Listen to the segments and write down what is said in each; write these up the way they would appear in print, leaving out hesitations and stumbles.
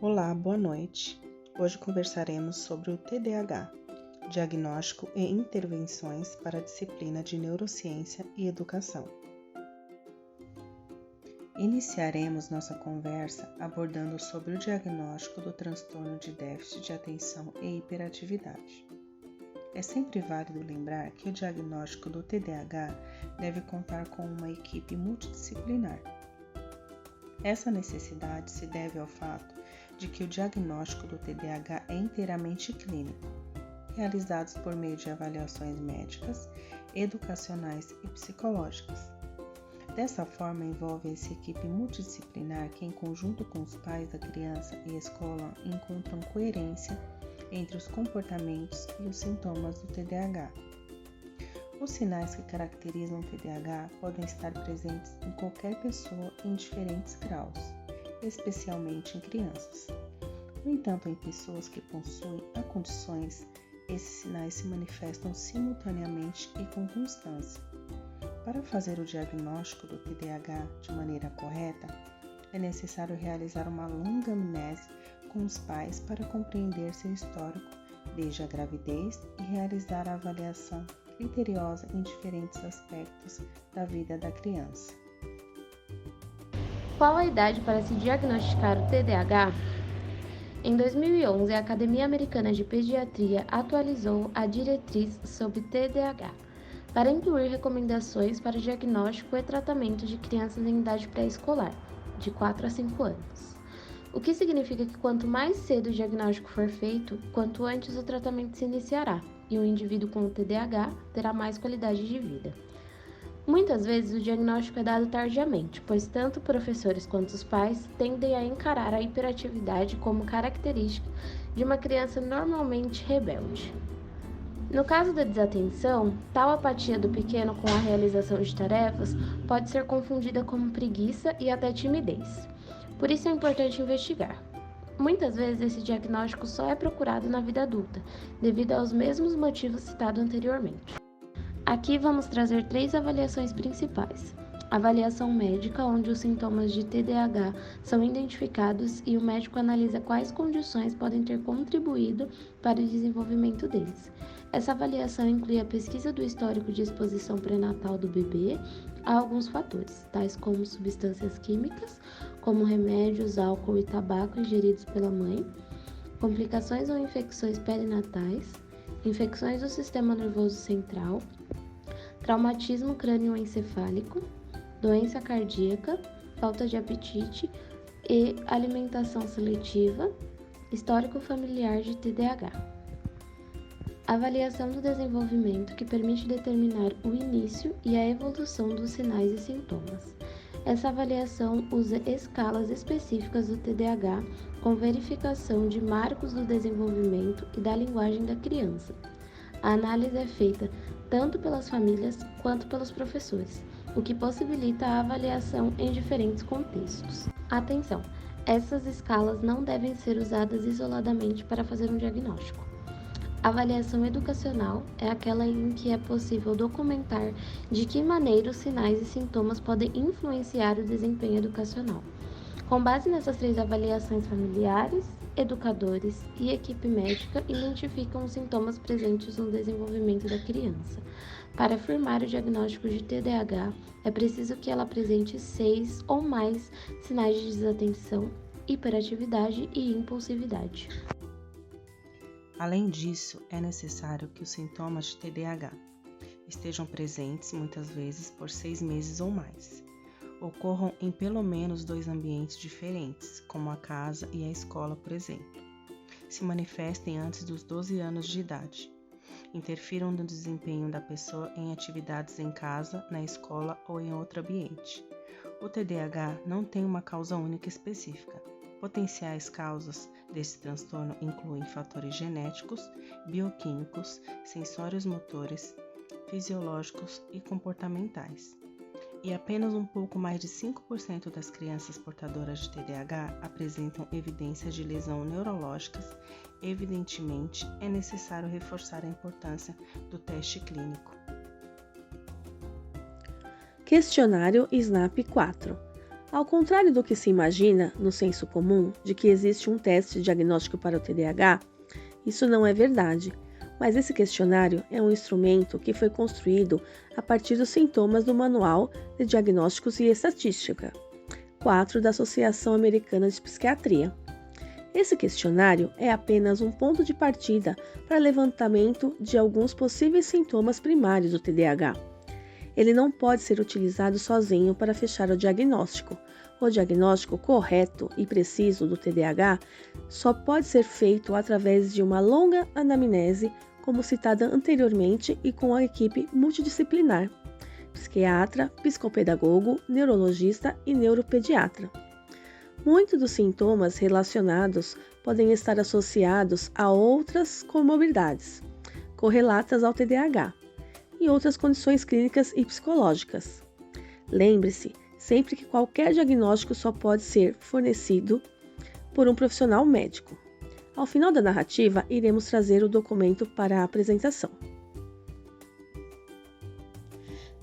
Olá, boa noite. Hoje conversaremos sobre o TDAH, diagnóstico e intervenções para a disciplina de Neurociência e Educação. Iniciaremos nossa conversa abordando sobre o diagnóstico do transtorno de déficit de atenção e hiperatividade. É sempre válido lembrar que o diagnóstico do TDAH deve contar com uma equipe multidisciplinar. Essa necessidade se deve ao fato de que o diagnóstico do TDAH é inteiramente clínico, realizados por meio de avaliações médicas, educacionais e psicológicas. Dessa forma, envolve essa equipe multidisciplinar que, em conjunto com os pais da criança e a escola, encontram coerência entre os comportamentos e os sintomas do TDAH. Os sinais que caracterizam o TDAH podem estar presentes em qualquer pessoa em diferentes graus, especialmente em crianças. No entanto, em pessoas que possuem condições, esses sinais se manifestam simultaneamente e com constância. Para fazer o diagnóstico do TDAH de maneira correta, é necessário realizar uma longa amnésia com os pais para compreender seu histórico desde a gravidez e realizar a avaliação criteriosa em diferentes aspectos da vida da criança. Qual a idade para se diagnosticar o TDAH? Em 2011, a Academia Americana de Pediatria atualizou a diretriz sobre TDAH para incluir recomendações para diagnóstico e tratamento de crianças em idade pré-escolar, de 4 a 5 anos. O que significa que quanto mais cedo o diagnóstico for feito, quanto antes o tratamento se iniciará, e o indivíduo com o TDAH terá mais qualidade de vida. Muitas vezes o diagnóstico é dado tardiamente, pois tanto professores quanto os pais tendem a encarar a hiperatividade como característica de uma criança normalmente rebelde. No caso da desatenção, tal apatia do pequeno com a realização de tarefas pode ser confundida como preguiça e até timidez. Por isso é importante investigar. Muitas vezes esse diagnóstico só é procurado na vida adulta, devido aos mesmos motivos citados anteriormente. Aqui vamos trazer 3 avaliações principais. Avaliação médica, onde os sintomas de TDAH são identificados e o médico analisa quais condições podem ter contribuído para o desenvolvimento deles. Essa avaliação inclui a pesquisa do histórico de exposição pré-natal do bebê a alguns fatores, tais como substâncias químicas, como remédios, álcool e tabaco ingeridos pela mãe, complicações ou infecções perinatais, infecções do sistema nervoso central, traumatismo crânioencefálico, doença cardíaca, falta de apetite e alimentação seletiva, histórico familiar de TDAH. Avaliação do desenvolvimento, que permite determinar o início e a evolução dos sinais e sintomas. Essa avaliação usa escalas específicas do TDAH com verificação de marcos do desenvolvimento e da linguagem da criança. A análise é feita tanto pelas famílias quanto pelos professores, o que possibilita a avaliação em diferentes contextos. Atenção! Essas escalas não devem ser usadas isoladamente para fazer um diagnóstico. A avaliação educacional é aquela em que é possível documentar de que maneira os sinais e sintomas podem influenciar o desempenho educacional. Com base nessas 3 avaliações, familiares, educadores e equipe médica identificam os sintomas presentes no desenvolvimento da criança. Para afirmar o diagnóstico de TDAH, é preciso que ela apresente 6 ou mais sinais de desatenção, hiperatividade e impulsividade. Além disso, é necessário que os sintomas de TDAH estejam presentes muitas vezes por 6 meses ou mais. Ocorram em pelo menos 2 ambientes diferentes, como a casa e a escola, por exemplo. Se manifestem antes dos 12 anos de idade. Interfiram no desempenho da pessoa em atividades em casa, na escola ou em outro ambiente. O TDAH não tem uma causa única específica. Potenciais causas desse transtorno incluem fatores genéticos, bioquímicos, sensórios motores, fisiológicos e comportamentais. E apenas um pouco mais de 5% das crianças portadoras de TDAH apresentam evidências de lesão neurológicas. Evidentemente, é necessário reforçar a importância do teste clínico. Questionário SNAP 4. Ao contrário do que se imagina no senso comum de que existe um teste diagnóstico para o TDAH, isso não é verdade, mas esse questionário é um instrumento que foi construído a partir dos sintomas do Manual de Diagnósticos e Estatística 4 da Associação Americana de Psiquiatria. Esse questionário é apenas um ponto de partida para levantamento de alguns possíveis sintomas primários do TDAH. Ele não pode ser utilizado sozinho para fechar o diagnóstico. O diagnóstico correto e preciso do TDAH só pode ser feito através de uma longa anamnese, como citada anteriormente, e com a equipe multidisciplinar: psiquiatra, psicopedagogo, neurologista e neuropediatra. Muitos dos sintomas relacionados podem estar associados a outras comorbidades correlatas ao TDAH e outras condições clínicas e psicológicas. Lembre-se sempre que qualquer diagnóstico só pode ser fornecido por um profissional médico. Ao final da narrativa, iremos trazer o documento para a apresentação.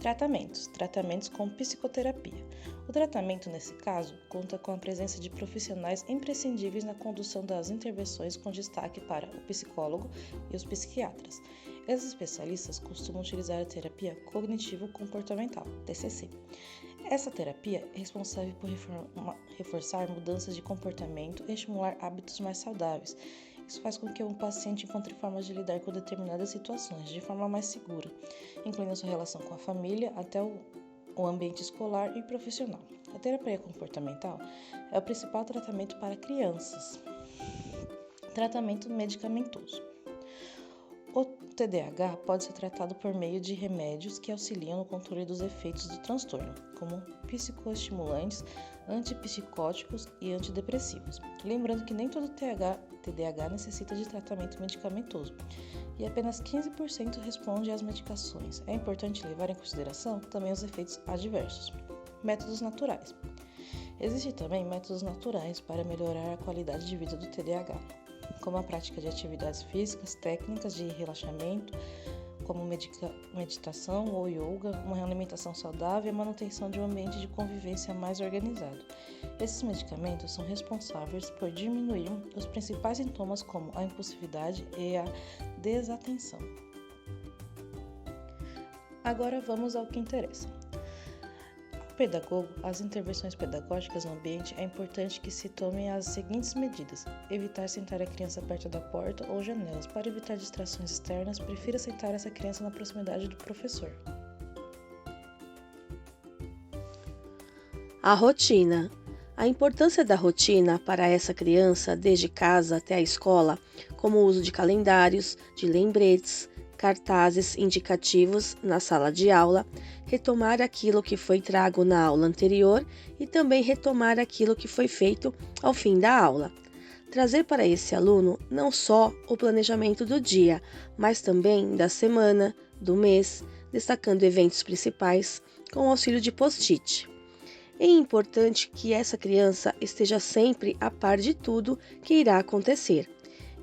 Tratamentos com psicoterapia. O tratamento, nesse caso, conta com a presença de profissionais imprescindíveis na condução das intervenções, com destaque para o psicólogo e os psiquiatras. Esses especialistas costumam utilizar a terapia cognitivo-comportamental, TCC. Essa terapia é responsável por reforçar mudanças de comportamento e estimular hábitos mais saudáveis. Isso faz com que um paciente encontre formas de lidar com determinadas situações de forma mais segura, incluindo a sua relação com a família até o ambiente escolar e profissional. A terapia comportamental é o principal tratamento para crianças. Tratamento medicamentoso. O TDAH pode ser tratado por meio de remédios que auxiliam no controle dos efeitos do transtorno, como psicoestimulantes, antipsicóticos e antidepressivos. Lembrando que nem todo TDAH necessita de tratamento medicamentoso e apenas 15% responde às medicações. É importante levar em consideração também os efeitos adversos. Métodos naturais. Existem também métodos naturais para melhorar a qualidade de vida do TDAH, como a prática de atividades físicas, técnicas de relaxamento, como meditação ou yoga, uma alimentação saudável e a manutenção de um ambiente de convivência mais organizado. Esses medicamentos são responsáveis por diminuir os principais sintomas, como a impulsividade e a desatenção. Agora vamos ao que interessa. Pedagogo, as intervenções pedagógicas no ambiente é importante que se tomem as seguintes medidas: evitar sentar a criança perto da porta ou janelas. Para evitar distrações externas, prefira sentar essa criança na proximidade do professor. A rotina. A importância da rotina para essa criança, desde casa até a escola, como o uso de calendários, de lembretes, cartazes indicativos na sala de aula, retomar aquilo que foi trago na aula anterior e também retomar aquilo que foi feito ao fim da aula. Trazer para esse aluno não só o planejamento do dia, mas também da semana, do mês, destacando eventos principais com auxílio de post-it. É importante que essa criança esteja sempre a par de tudo que irá acontecer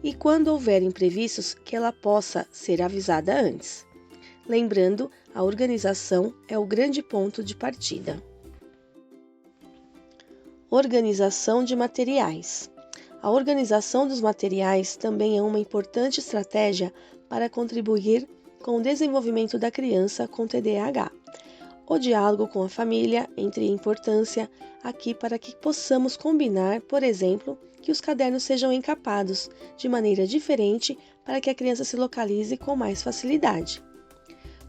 e, quando houver imprevistos, que ela possa ser avisada antes. Lembrando, a organização é o grande ponto de partida. Organização de materiais. A organização dos materiais também é uma importante estratégia para contribuir com o desenvolvimento da criança com TDAH. O diálogo com a família entre importância aqui para que possamos combinar, por exemplo, que os cadernos sejam encapados de maneira diferente para que a criança se localize com mais facilidade.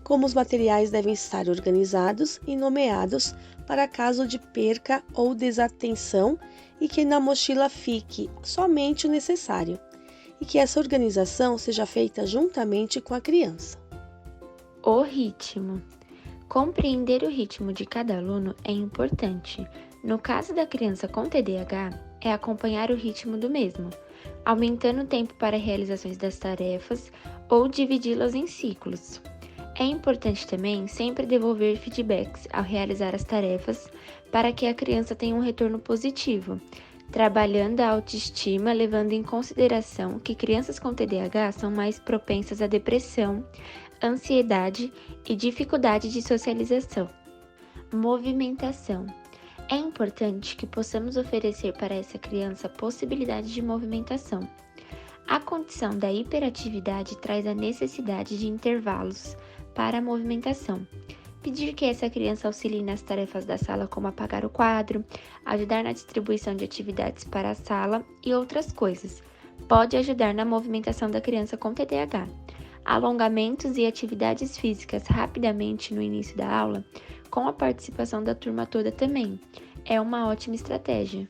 Como os materiais devem estar organizados e nomeados para caso de perca ou desatenção e que na mochila fique somente o necessário e que essa organização seja feita juntamente com a criança. O ritmo. Compreender o ritmo de cada aluno é importante. No caso da criança com TDAH, é acompanhar o ritmo do mesmo, aumentando o tempo para realizações das tarefas ou dividi-las em ciclos. É importante também sempre devolver feedbacks ao realizar as tarefas para que a criança tenha um retorno positivo, trabalhando a autoestima, levando em consideração que crianças com TDAH são mais propensas à depressão, ansiedade e dificuldade de socialização. Movimentação. É importante que possamos oferecer para essa criança possibilidade de movimentação. A condição da hiperatividade traz a necessidade de intervalos para a movimentação. Pedir que essa criança auxilie nas tarefas da sala, como apagar o quadro, ajudar na distribuição de atividades para a sala e outras coisas, pode ajudar na movimentação da criança com TDAH. Alongamentos e atividades físicas rapidamente no início da aula, com a participação da turma toda também, é uma ótima estratégia.